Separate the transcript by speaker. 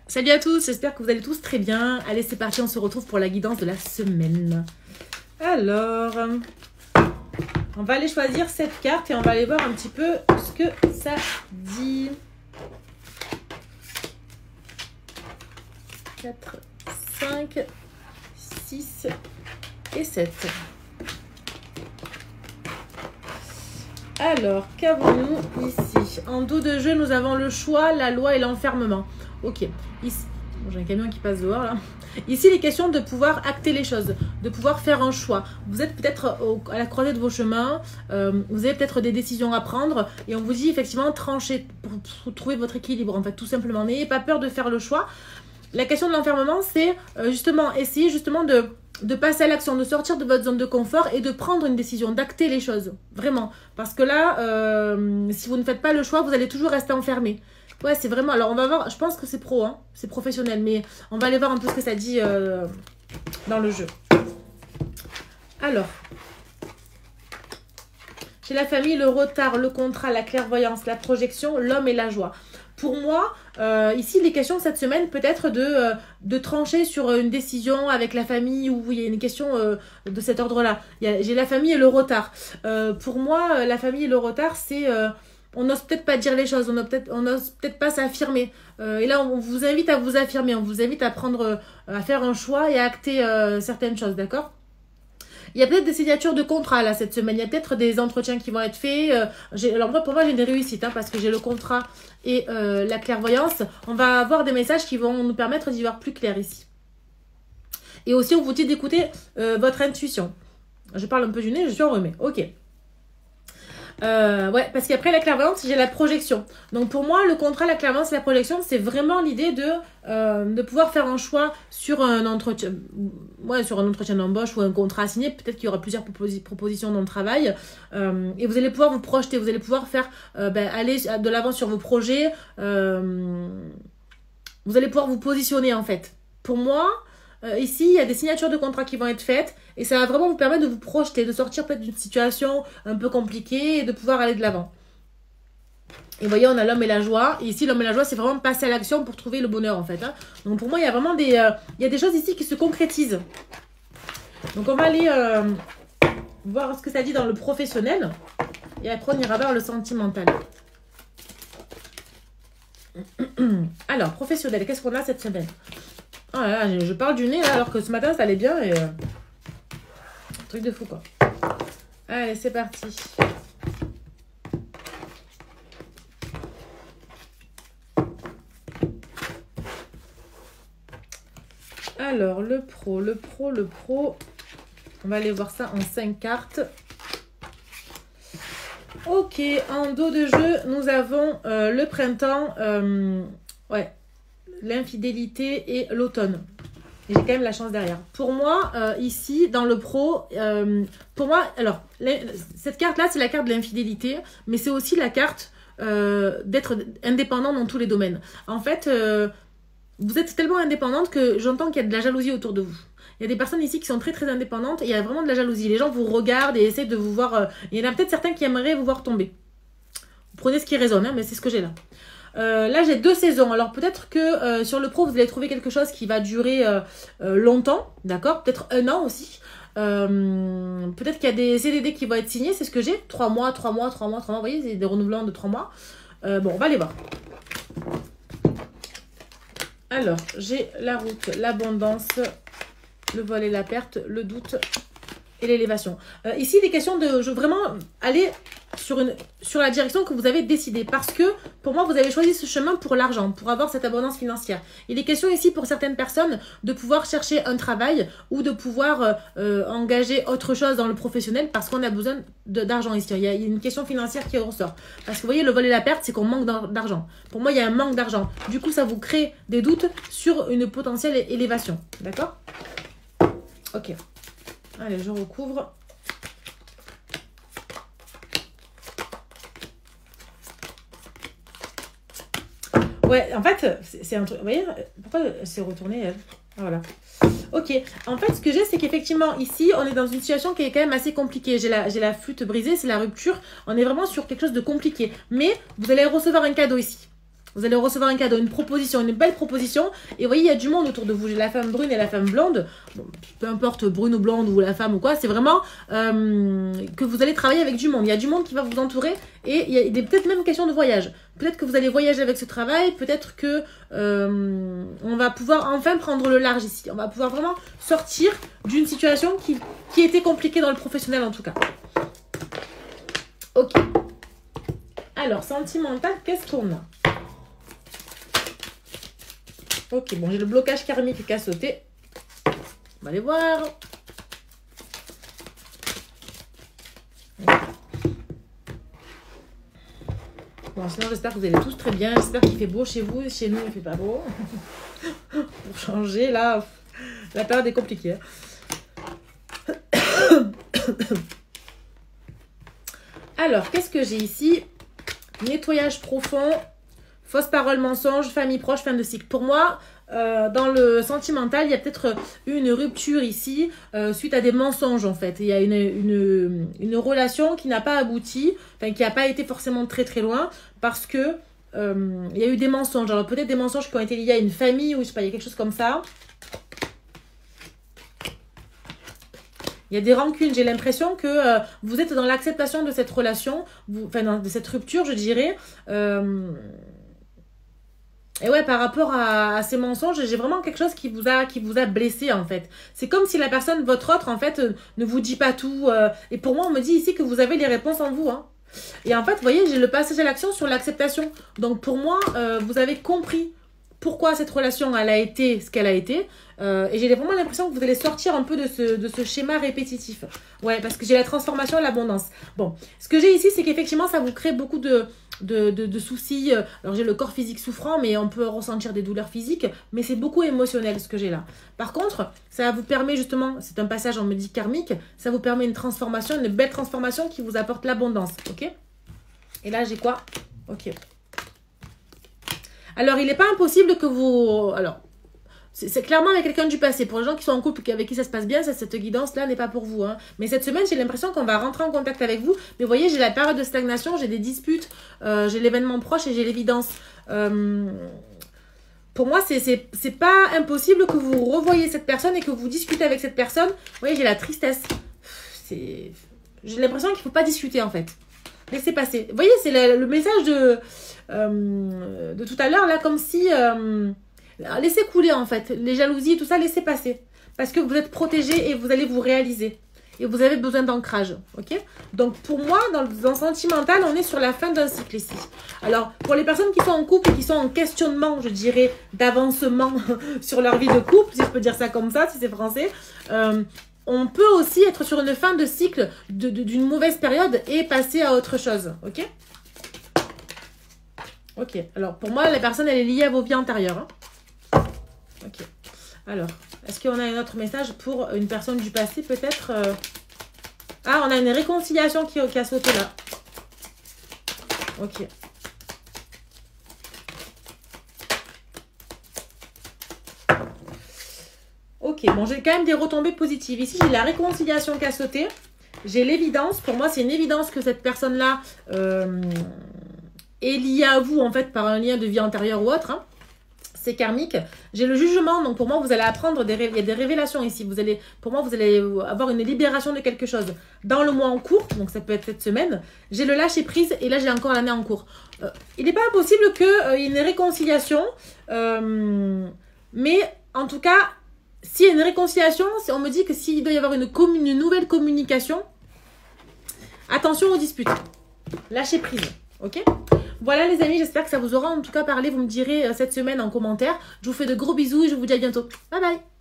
Speaker 1: Salut à tous, j'espère que vous allez tous très bien. Allez, c'est parti, on se retrouve pour la guidance de la semaine. Alors, on va aller choisir cette carte et on va aller voir un petit peu ce que ça dit. 4, 5, 6 et 7. Alors, qu'avons-nous ici? En dos de jeu, nous avons le choix, la loi et l'enfermement. Ok, ici, bon, j'ai un camion qui passe dehors là. Ici, il est question de pouvoir acter les choses, de pouvoir faire un choix. Vous êtes peut-être à la croisée de vos chemins, vous avez peut-être des décisions à prendre et on vous dit effectivement trancher pour trouver votre équilibre. En fait, tout simplement, n'ayez pas peur de faire le choix. La question de l'enfermement, c'est justement essayer justement de passer à l'action, de sortir de votre zone de confort et de prendre une décision, d'acter les choses. Vraiment. Parce que là, si vous ne faites pas le choix, vous allez toujours rester enfermé. Ouais, c'est vraiment... Alors, on va voir... Je pense que c'est pro, hein. C'est professionnel. Mais on va aller voir un peu ce que ça dit dans le jeu. Alors. Chez la famille, le retard, le contrat, la clairvoyance, la projection, l'homme et la joie. Pour moi, ici, les questions cette semaine peut-être de trancher sur une décision avec la famille où il y a une question de cet ordre-là. J'ai la famille et le retard. Pour moi, la famille et le retard, c'est... on n'ose peut-être pas dire les choses, on n'ose peut-être pas s'affirmer. Et là, on vous invite à vous affirmer, on vous invite à à faire un choix et à acter certaines choses, d'accord ? Il y a peut-être des signatures de contrat là cette semaine. Il y a peut-être des entretiens qui vont être faits. Alors moi, pour moi, j'ai des réussites parce que j'ai le contrat et la clairvoyance. On va avoir des messages qui vont nous permettre d'y voir plus clair ici. Et aussi, on vous dit d'écouter votre intuition. Je parle un peu du nez, je suis enrhumée. Ok. Ouais, parce qu'après la clairvoyance, j'ai la projection. Donc pour moi, le contrat, la clairvoyance, la projection, c'est vraiment l'idée de pouvoir faire un choix sur un entretien, sur un entretien d'embauche ou un contrat signé. Peut-être qu'il y aura plusieurs propositions dans le travail. Et vous allez pouvoir vous projeter, vous allez pouvoir faire aller de l'avant sur vos projets. Vous allez pouvoir vous positionner en fait. Pour moi, ici, il y a des signatures de contrats qui vont être faites et ça va vraiment vous permettre de vous projeter, de sortir peut-être d'une situation un peu compliquée et de pouvoir aller de l'avant. Et vous voyez, on a l'homme et la joie. Et ici, l'homme et la joie, c'est vraiment passer à l'action pour trouver le bonheur en fait. Donc pour moi, il y a vraiment il y a des choses ici qui se concrétisent. Donc on va aller voir ce que ça dit dans le professionnel et après on ira voir le sentimental. Alors, professionnel, qu'est-ce qu'on a cette semaine? Oh là là, je parle du nez là, alors que ce matin ça allait bien et... truc de fou quoi. Allez, c'est parti. Alors, le pro. On va aller voir ça en 5 cartes. Ok, en dos de jeu, nous avons le printemps. Ouais. L'infidélité et l'automne. Et j'ai quand même la chance derrière. Pour moi, ici, dans le pro, pour moi, alors, cette carte-là, c'est la carte de l'infidélité, mais c'est aussi la carte d'être indépendant dans tous les domaines. En fait, vous êtes tellement indépendante que j'entends qu'il y a de la jalousie autour de vous. Il y a des personnes ici qui sont très très indépendantes et il y a vraiment de la jalousie. Les gens vous regardent et essaient de vous voir. Il y en a peut-être certains qui aimeraient vous voir tomber. Vous prenez ce qui résonne, mais c'est ce que j'ai là. Là, j'ai 2 saisons. Alors, peut-être que sur le pro, vous allez trouver quelque chose qui va durer longtemps. D'accord? Peut-être 1 an aussi. Peut-être qu'il y a des CDD qui vont être signés. C'est ce que j'ai. 3 mois. Vous voyez, c'est des renouvelants de 3 mois. Bon, on va aller voir. Alors, j'ai la route, l'abondance, le vol et la perte, le doute et l'élévation. Ici, il est question de vraiment aller sur la direction que vous avez décidée. Parce que, pour moi, vous avez choisi ce chemin pour l'argent, pour avoir cette abondance financière. Il est question ici, pour certaines personnes, de pouvoir chercher un travail ou de pouvoir engager autre chose dans le professionnel parce qu'on a besoin d'argent ici. Il y a une question financière qui ressort. Parce que, vous voyez, le vol et la perte, c'est qu'on manque d'argent. Pour moi, il y a un manque d'argent. Du coup, ça vous crée des doutes sur une potentielle élévation. D'accord? Ok. Allez, je recouvre. Ouais, en fait, c'est un truc... Vous voyez, pourquoi c'est retourné elle? Voilà. Ok, en fait, ce que j'ai, c'est qu'effectivement, ici, on est dans une situation qui est quand même assez compliquée. J'ai la flûte brisée, c'est la rupture. On est vraiment sur quelque chose de compliqué. Mais vous allez recevoir un cadeau ici. Vous allez recevoir un cadeau, une proposition, une belle proposition. Et vous voyez, il y a du monde autour de vous. J'ai la femme brune et la femme blonde. Bon, peu importe brune ou blonde ou la femme ou quoi. C'est vraiment que vous allez travailler avec du monde. Il y a du monde qui va vous entourer. Et il y a peut-être même question de voyage. Peut-être que vous allez voyager avec ce travail. Peut-être que on va pouvoir enfin prendre le large ici. On va pouvoir vraiment sortir d'une situation qui était compliquée dans le professionnel en tout cas. Ok. Alors, sentimental, qu'est-ce qu'on a? Ok, bon, j'ai le blocage karmique qui a sauté. On va aller voir. Bon, sinon, j'espère que vous allez tous très bien. J'espère qu'il fait beau chez vous. Chez nous, il ne fait pas beau. Pour changer, là, la période est compliquée. Alors, qu'est-ce que j'ai ici? Nettoyage profond. Fausse parole, mensonge, famille proche, fin de cycle. Pour moi, dans le sentimental, il y a peut-être une rupture ici suite à des mensonges en fait. Il y a une relation qui n'a pas abouti, enfin qui n'a pas été forcément très très loin parce que il y a eu des mensonges. Alors peut-être des mensonges qui ont été liés à une famille ou je sais pas, il y a quelque chose comme ça. Il y a des rancunes. J'ai l'impression que vous êtes dans l'acceptation de cette relation, enfin de cette rupture, je dirais. Et ouais, par rapport à ces mensonges, j'ai vraiment quelque chose qui vous a blessé en fait. C'est comme si la personne, votre autre, en fait, ne vous dit pas tout. Et pour moi, on me dit ici que vous avez les réponses en vous. Hein. Et en fait, vous voyez, j'ai le passage à l'action sur l'acceptation. Donc pour moi, vous avez compris pourquoi cette relation, elle a été ce qu'elle a été. Et j'ai vraiment l'impression que vous allez sortir un peu de ce schéma répétitif. Ouais, parce que j'ai la transformation et l'abondance. Bon, ce que j'ai ici, c'est qu'effectivement, ça vous crée beaucoup de soucis. Alors, j'ai le corps physique souffrant, mais on peut ressentir des douleurs physiques. Mais c'est beaucoup émotionnel, ce que j'ai là. Par contre, ça vous permet justement, c'est un passage, on me dit karmique, ça vous permet une transformation, une belle transformation qui vous apporte l'abondance. Ok? Et là, j'ai quoi? Ok. Alors, il n'est pas impossible que vous... Alors, c'est clairement avec quelqu'un du passé. Pour les gens qui sont en couple avec qui ça se passe bien, cette guidance-là n'est pas pour vous. Hein. Mais cette semaine, j'ai l'impression qu'on va rentrer en contact avec vous. Mais vous voyez, j'ai la période de stagnation, j'ai des disputes, j'ai l'événement proche et j'ai l'évidence. Pour moi, c'est pas impossible que vous revoyez cette personne et que vous discutez avec cette personne. Vous voyez, j'ai la tristesse. J'ai l'impression qu'il ne faut pas discuter, en fait. Laissez passer. Vous voyez, c'est le message de tout à l'heure, là, comme si... laissez couler, en fait. Les jalousies, tout ça, laissez passer. Parce que vous êtes protégé et vous allez vous réaliser. Et vous avez besoin d'ancrage. Ok? Donc, pour moi, dans le sentimental, on est sur la fin d'un cycle ici. Alors, pour les personnes qui sont en couple et qui sont en questionnement, je dirais, d'avancement sur leur vie de couple, si je peux dire ça comme ça, si c'est français... on peut aussi être sur une fin de cycle d'une mauvaise période et passer à autre chose. Ok? Ok. Alors, pour moi, la personne, elle est liée à vos vies antérieures. Hein. Ok. Alors, est-ce qu'on a un autre message pour une personne du passé, peut-être Ah, on a une réconciliation qui a sauté là. Ok. Ok, bon, j'ai quand même des retombées positives. Ici, j'ai la réconciliation qui a sauté. J'ai l'évidence. Pour moi, c'est une évidence que cette personne-là est liée à vous, en fait, par un lien de vie antérieure ou autre. Hein. C'est karmique. J'ai le jugement. Donc, pour moi, vous allez apprendre il y a des révélations ici. Pour moi, vous allez avoir une libération de quelque chose dans le mois en cours. Donc, ça peut être cette semaine. J'ai le lâcher prise. Et là, j'ai encore l'année en cours. Il n'est pas impossible qu'il y ait une réconciliation. Mais, en tout cas... S'il y a une réconciliation, on me dit que s'il doit y avoir une nouvelle communication, attention aux disputes. Lâchez prise, ok? Voilà les amis, j'espère que ça vous aura en tout cas parlé. Vous me direz cette semaine en commentaire. Je vous fais de gros bisous et je vous dis à bientôt. Bye bye!